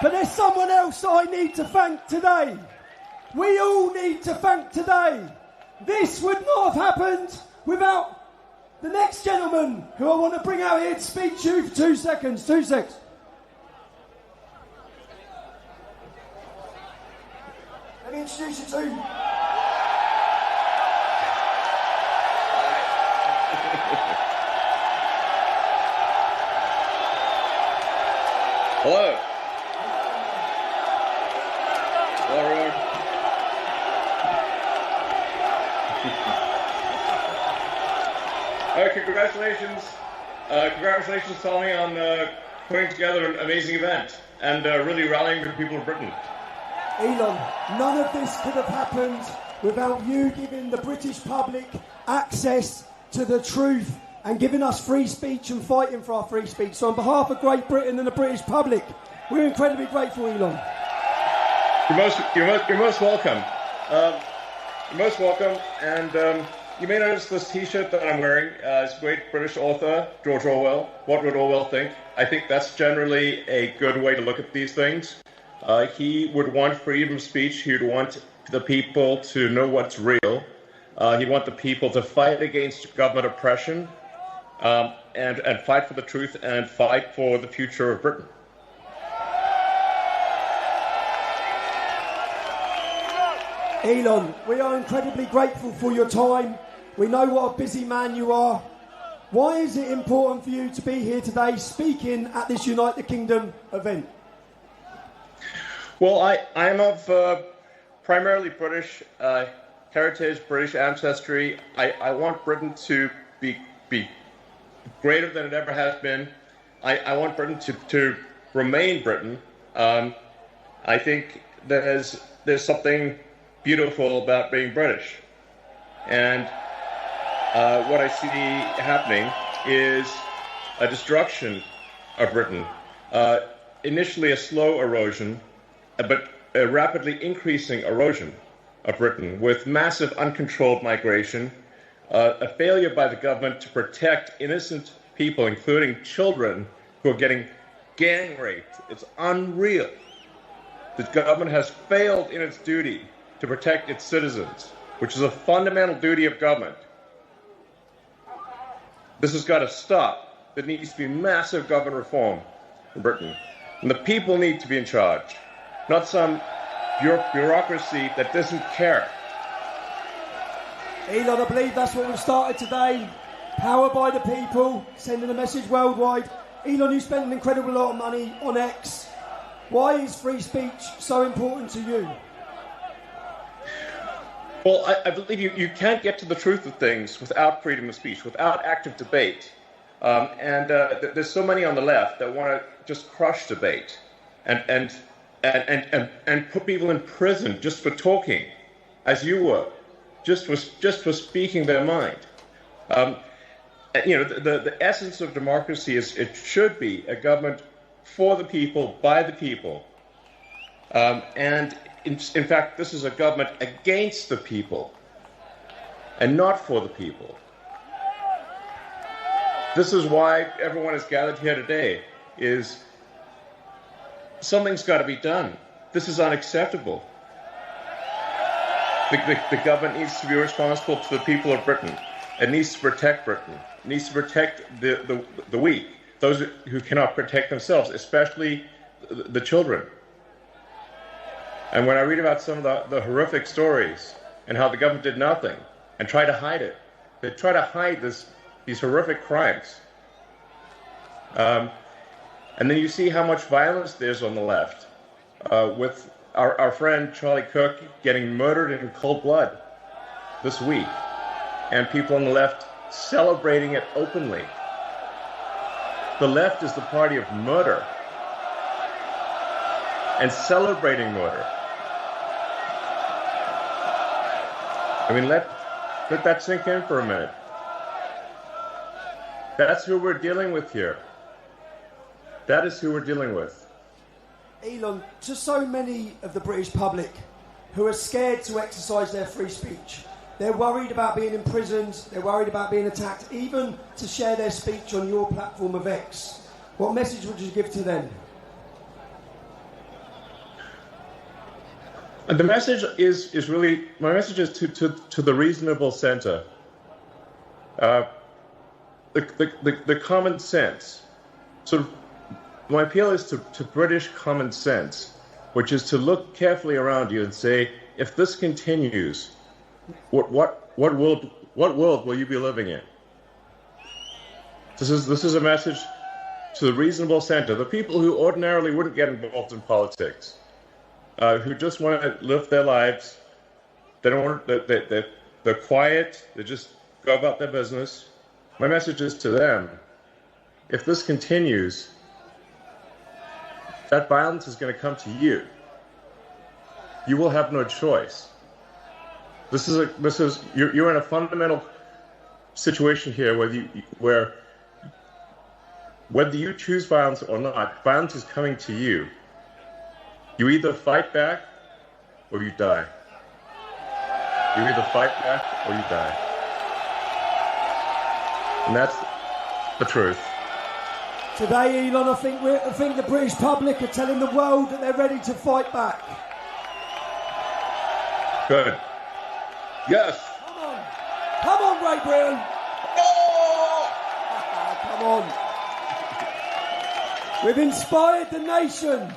But there's someone else I need to thank today. We all need to thank today. This would not have happened without the next gentleman who I want to bring out here to speak to you for 2 seconds. 2 seconds. Let me introduce you to... Hello. Hello, everyone. Congratulations. Congratulations, Tommy, on putting together an amazing event and really rallying the people of Britain. Elon, none of this could have happened without you giving the British public access to the truth and giving us free speech and fighting for our free speech. So on behalf of Great Britain and the British public, we're incredibly grateful, Elon. You're most welcome. You're most welcome. And you may notice this T-shirt that I'm wearing. It's great British author, George Orwell. What would Orwell think? I think that's generally a good way to look at these things. He would want freedom of speech. He would want the people to know what's real. He'd want the people to fight against government oppression. And fight for the truth and fight for the future of Britain. Elon, we are incredibly grateful for your time. We know what a busy man you are. Why is it important for you to be here today speaking at this Unite the Kingdom event? Well, I'm of primarily British heritage, British ancestry. I want Britain to be greater than it ever has been. I want Britain to remain Britain. I think there's something beautiful about being British. And what I see happening is a destruction of Britain. Initially a slow erosion, but a rapidly increasing erosion of Britain with massive uncontrolled migration, a failure by the government to protect innocent people, including children who are getting gang raped. It's unreal. The government has failed in its duty to protect its citizens, which is a fundamental duty of government. This has got to stop. There needs to be massive government reform in Britain. And the people need to be in charge, not some bureaucracy that doesn't care. Elon, I believe that's what we've started today. Power by the people, sending a message worldwide. Elon, you spend an incredible lot of money on X. Why is free speech so important to you? Well, I believe you can't get to the truth of things without freedom of speech, without active debate. There's so many on the left that want to just crush debate and put people in prison just for talking, as you were. Just for speaking their mind. The essence of democracy is it should be a government for the people, by the people. And in fact, this is a government against the people and not for the people. This is why everyone is gathered here today, is something's got to be done. This is unacceptable. The government needs to be responsible to the people of Britain. It needs to protect Britain. It needs to protect the weak, those who cannot protect themselves, especially the children. And when I read about some of the horrific stories and how the government did nothing and tried to hide it, they try to hide these horrific crimes. And then you see how much violence there's on the left, with our friend Charlie Cook getting murdered in cold blood this week, and people on the left celebrating it openly. The left is the party of murder and celebrating murder. I mean, let that sink in for a minute. That's who we're dealing with here. That is who we're dealing with. Elon, to so many of the British public who are scared to exercise their free speech, they're worried about being imprisoned, they're worried about being attacked, even to share their speech on your platform of X. What message would you give to them? The message is really, my message is to the reasonable center. The common sense. So my appeal is to British common sense, which is to look carefully around you and say, if this continues, what world will you be living in? This is a message to the reasonable center, the people who ordinarily wouldn't get involved in politics, who just want to live their lives. They don't want. They're quiet. They just go about their business. My message is to them: if this continues, that violence is going to come to you. You will have no choice. You're in a fundamental situation here where whether you choose violence or not, violence is coming to you. You either fight back or you die. You either fight back or you die. And that's the truth. Today, Elon, I think the British public are telling the world that they're ready to fight back. Good. Yes. Come on, Great Britain. Oh! Come on. We've inspired the nation.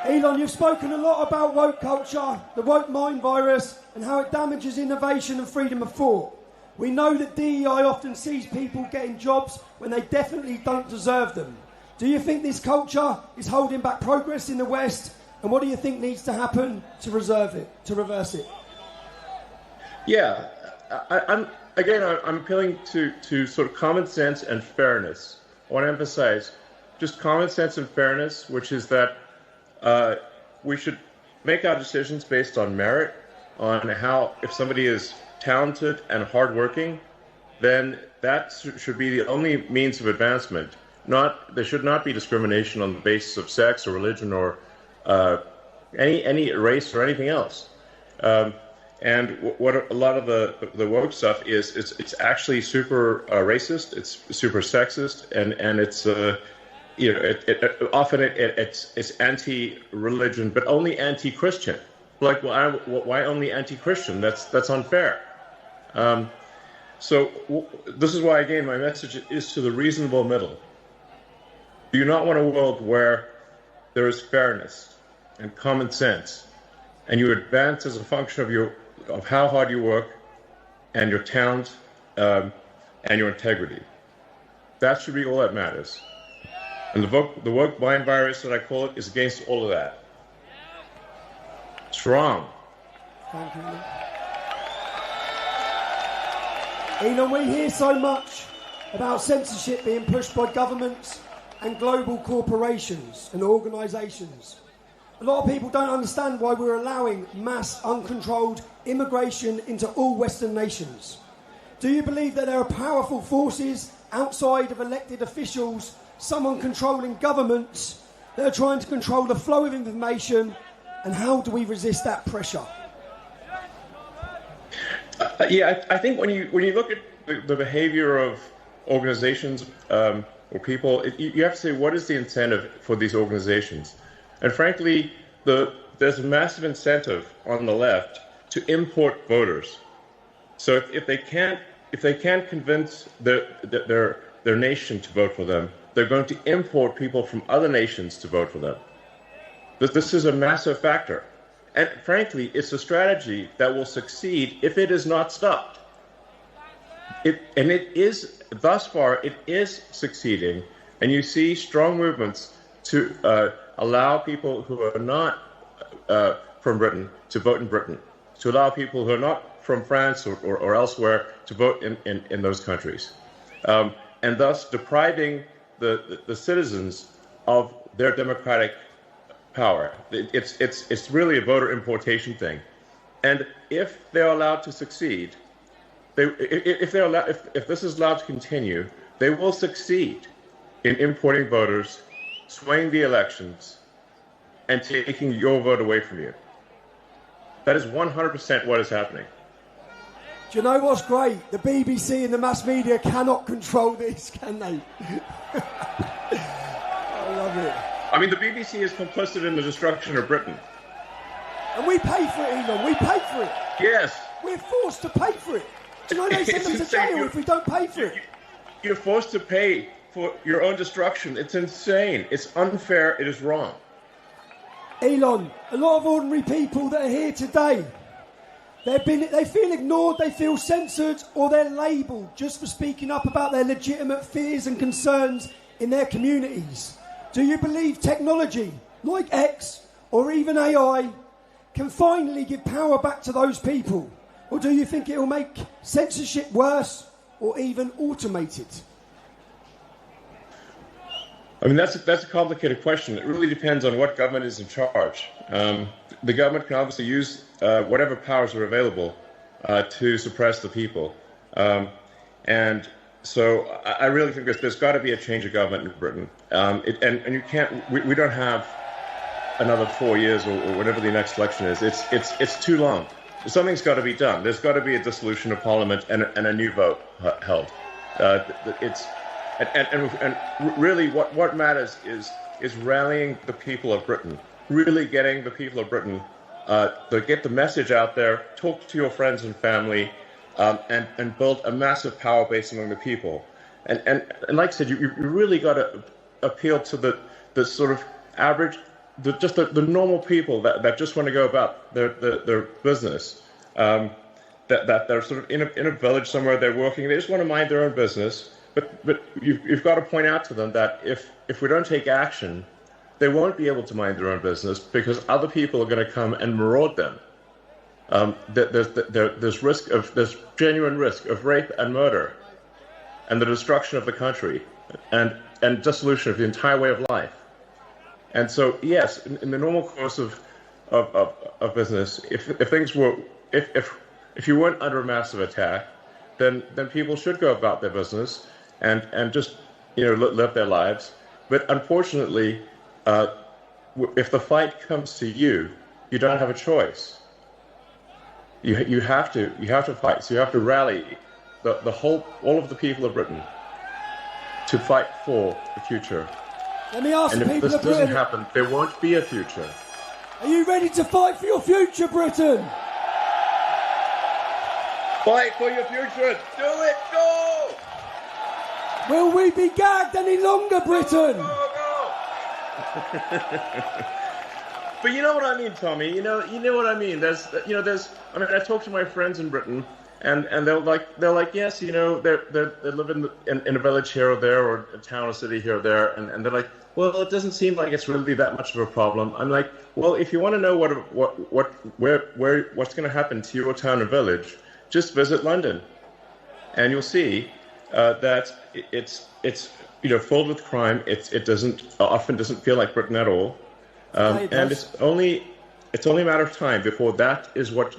Elon, you've spoken a lot about woke culture, the woke mind virus, and how it damages innovation and freedom of thought. We know that DEI often sees people getting jobs when they definitely don't deserve them. Do you think this culture is holding back progress in the West? And what do you think needs to happen to reverse it? Yeah, I'm appealing to sort of common sense and fairness. I want to emphasize just common sense and fairness, which is that we should make our decisions based on merit, on how, if somebody is talented and hardworking, then that should be the only means of advancement. There should not be discrimination on the basis of sex or religion or any race or anything else. And what a lot of the woke stuff is, it's actually super racist, it's super sexist, and it's often it's anti-religion, but only anti-Christian. Like, why only anti-Christian? That's unfair. So this is why, again, my message is to the reasonable middle. Do you not want a world where there is fairness and common sense, and you advance as a function of how hard you work, and your talent, and your integrity? That should be all that matters. And the woke mind virus, that I call it, is against all of that. It's wrong. Thank you. Elon, we hear so much about censorship being pushed by governments and global corporations and organisations. A lot of people don't understand why we're allowing mass, uncontrolled immigration into all Western nations. Do you believe that there are powerful forces outside of elected officials, someone controlling governments, that are trying to control the flow of information, and how do we resist that pressure? I think when you look at the behavior of organizations or people, you have to say, what is the incentive for these organizations? And frankly, there's a massive incentive on the left to import voters. So if they can't convince their nation to vote for them, they're going to import people from other nations to vote for them. This is a massive factor. And frankly, it's a strategy that will succeed if it is not stopped. Thus far, it is succeeding. And you see strong movements to allow people who are not from Britain to vote in Britain, to allow people who are not from France or elsewhere to vote in those countries, and thus depriving the citizens of their democratic power. It's really a voter importation thing. And if they're allowed to succeed, if this is allowed to continue, they will succeed in importing voters, swaying the elections, and taking your vote away from you. That is 100% what is happening. Do you know what's great? The BBC and the mass media cannot control this, can they? I love it. I mean, the BBC is complicit in the destruction of Britain. And we pay for it, Elon. We pay for it. Yes. We're forced to pay for it. Do you know they send them to jail if we don't pay for it? You're forced to pay for your own destruction. It's insane. It's unfair. It is wrong. Elon, a lot of ordinary people that are here today, they feel ignored, they feel censored, or they're labelled just for speaking up about their legitimate fears and concerns in their communities. Do you believe technology, like X or even AI, can finally give power back to those people? Or do you think it will make censorship worse or even automate it? I mean, that's a complicated question. It really depends on what government is in charge. The government can obviously use whatever powers are available to suppress the people. And so I really think there's got to be a change of government in Britain. And you can't, we don't have another 4 years or whatever the next election is. It's too long. Something's got to be done. There's got to be a dissolution of Parliament and a new vote held. And really what matters is rallying the people of Britain, really getting the people of Britain to get the message out there, talk to your friends and family, and build a massive power base among the people. And like I said, you really got to appeal to the sort of average, the normal people that just want to go about their business. That they're sort of in a village somewhere, they're working, they just want to mind their own business. But you've got to point out to them that if we don't take action, they won't be able to mind their own business because other people are going to come and maraud them. There's genuine risk of rape and murder, and the destruction of the country, and dissolution of the entire way of life. And so, yes, in the normal course of business, if you weren't under a massive attack, then people should go about their business and just live their lives. But unfortunately, if the fight comes to you, you don't have a choice. You have to fight. So you have to rally all of the people of Britain to fight for the future. Let me ask and the people if this of Britain, doesn't happen, there won't be a future. Are you ready to fight for your future, Britain? Fight for your future. Do it. Go. Will we be gagged any longer, Britain? Go. But you know what I mean, Tommy. You know what I mean. I mean, I talk to my friends in Britain, and they're like, yes, they live in a village here or there, or a town or city here or there, and they're like, well, it doesn't seem like it's really that much of a problem. I'm like, well, if you want to know what's going to happen to your town or village, just visit London, and you'll see that it's filled with crime. It often doesn't feel like Britain at all, and it's only a matter of time before that is what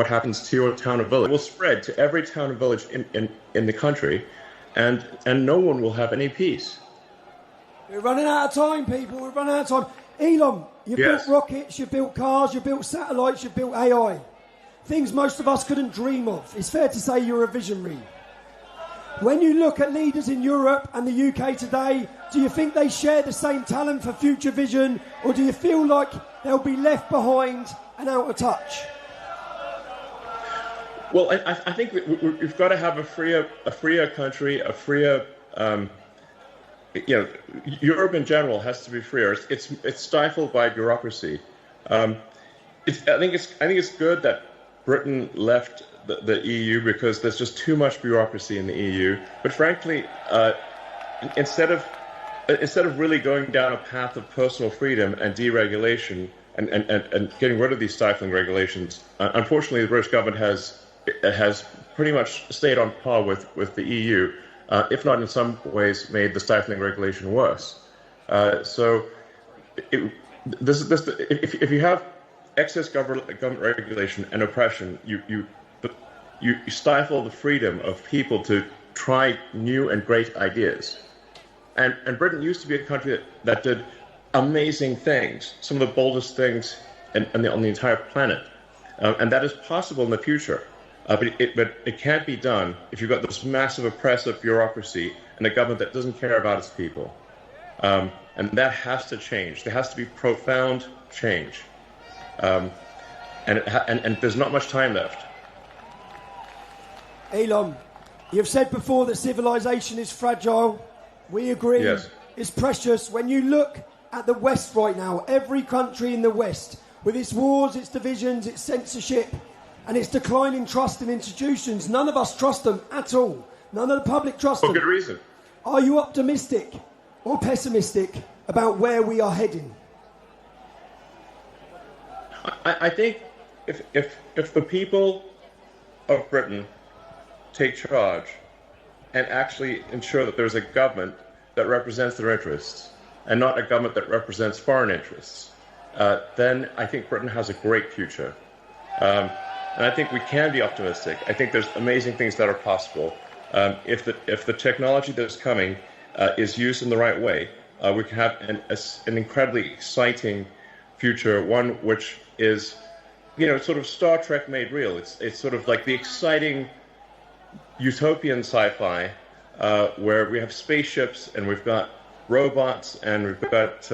happens to your town or village. It will spread to every town and village in the country, and no one will have any peace. We're running out of time, people. We're running out of time. Elon, you built rockets, you built cars, you built satellites, you built AI. Things most of us couldn't dream of. It's fair to say you're a visionary. When you look at leaders in Europe and the UK today, do you think they share the same talent for future vision, or do you feel like they'll be left behind and out of touch? Well, I think we've got to have a freer country, a freer. Europe in general has to be freer. It's stifled by bureaucracy. I think it's good that Britain left the EU because there's just too much bureaucracy in the EU. But frankly, instead of really going down a path of personal freedom and deregulation and getting rid of these stifling regulations, unfortunately, the British government has pretty much stayed on par with the EU. If not in some ways made the stifling regulation worse. So if you have excess government regulation and oppression, you stifle the freedom of people to try new and great ideas. And Britain used to be a country that did amazing things, some of the boldest things on the entire planet. And that is possible in the future. But it can't be done if you've got this massive oppressive bureaucracy and a government that doesn't care about its people. And that has to change. There has to be profound change. and there's not much time left. Elon, you've said before that civilization is fragile. We agree. Yes. It's precious. When you look at the West right now, every country in the West, with its wars, its divisions, its censorship, and its declining trust in institutions, none of us trust them at all. None of the public trust them. For good reason. Are you optimistic or pessimistic about where we are heading? I think if the people of Britain take charge and actually ensure that there's a government that represents their interests and not a government that represents foreign interests, then I think Britain has a great future. And I think we can be optimistic. I think there's amazing things that are possible. If the technology that's coming is used in the right way, we can have an incredibly exciting future, one which is, sort of Star Trek made real. It's sort of like the exciting utopian sci-fi where we have spaceships and we've got robots and we've got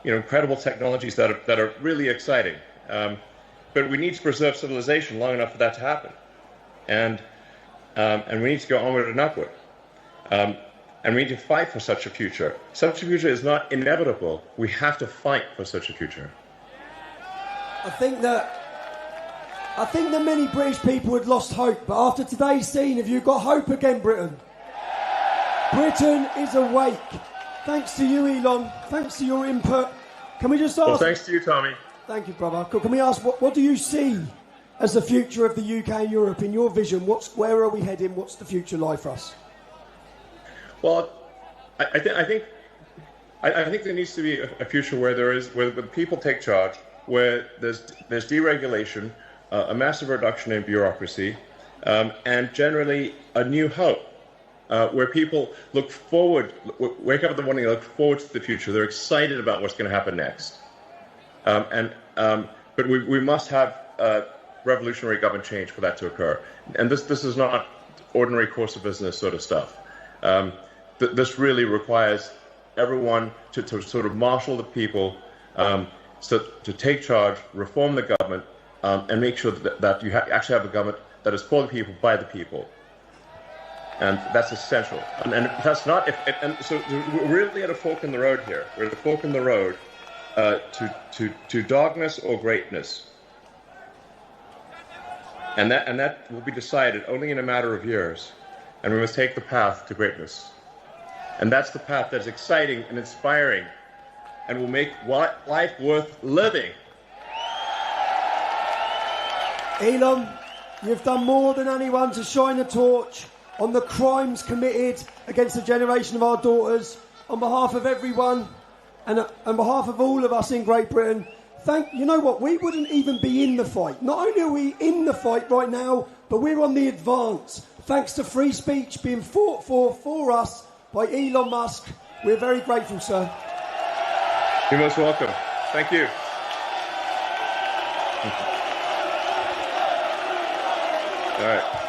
incredible technologies that are really exciting. But we need to preserve civilization long enough for that to happen, and we need to go onward and upward. And we need to fight for such a future. Such a future is not inevitable. We have to fight for such a future. I think that many British people had lost hope, but after today's scene, have you got hope again, Britain? Britain is awake. Thanks to you, Elon. Thanks to your input. Can we just ask... Well, thanks to you, Tommy. Thank you, brother. Can we ask, what do you see as the future of the UK and Europe in your vision? Where are we heading? What's the future like for us? Well, I think there needs to be a future where the people take charge, where there's deregulation, a massive reduction in bureaucracy, and generally a new hope, where people look forward, wake up in the morning, and look forward to the future. They're excited about what's going to happen next. But we must have revolutionary government change for that to occur. And this is not ordinary course of business sort of stuff. This really requires everyone to sort of marshal the people, to take charge, reform the government, and make sure that you actually have a government that is for the people, by the people. And that's essential. And that's not... So we're really at a fork in the road here. We're at a fork in the road to darkness or greatness. And that will be decided only in a matter of years. And we must take the path to greatness. And that's the path that's exciting and inspiring and will make life worth living. Elon, you've done more than anyone to shine a torch on the crimes committed against a generation of our daughters. On behalf of everyone and on behalf of all of us in Great Britain, you know what? We wouldn't even be in the fight. Not only are we in the fight right now, but we're on the advance. Thanks to free speech being fought for us by Elon Musk. We're very grateful, sir. You're most welcome. Thank you. All right.